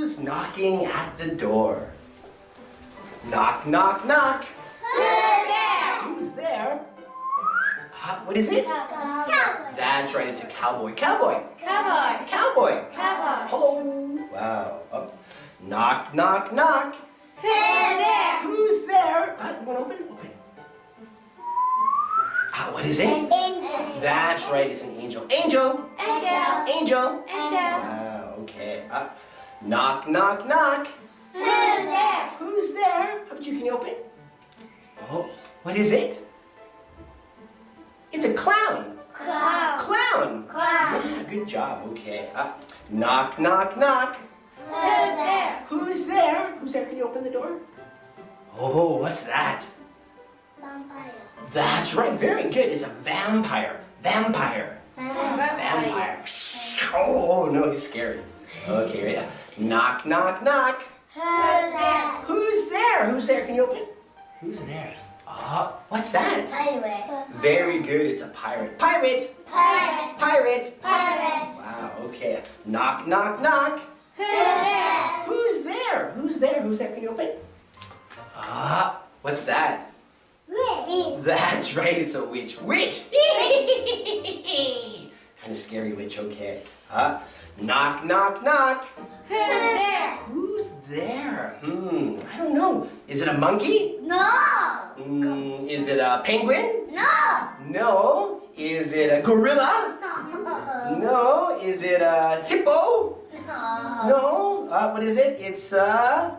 Who's knocking at the door? Knock, knock, knock. Who's there? Who's there? What is it? Cowboy. That's right, it's a cowboy. Cowboy. Cowboy. Cowboy. Cowboy. Hello. Wow. Oh. Knock, knock, knock. Who's there? Who's there? You want to open? Open. What is it? Angel. That's right, it's an angel. Angel. Angel. Angel. Angel. Wow, okay. Knock, knock, knock. Who's there? Who's there? How about you? Can you open? Oh, what is it? It's a clown. Clown. Clown. Clown. Yeah, good job. Okay. Knock, knock, knock. Who's there? Who's there? Who's there? Can you open the door? Oh, what's that? Vampire. That's right. Very good. It's a vampire. Vampire. Vampire. Oh, no, he's scary. Okay, right. Knock, knock, knock. Who's there? Who's there? Who's there? Can you open? Who's there? What's that? Pirate. Very good. It's a pirate. Pirate. Pirate. Pirate. Pirate. Wow, okay. Knock, knock, knock. Who's there? Who's there? Who's there? Who's there? Can you open? What's that? Witch. That's right, it's a witch. Witch! Kind of scary witch, okay. Knock, knock, knock. Who's there? Who's there? I don't know. Is it a monkey? No. Is it a penguin? No. No. Is it a gorilla? No. No. Is it a hippo? No. No. What is it? It's a...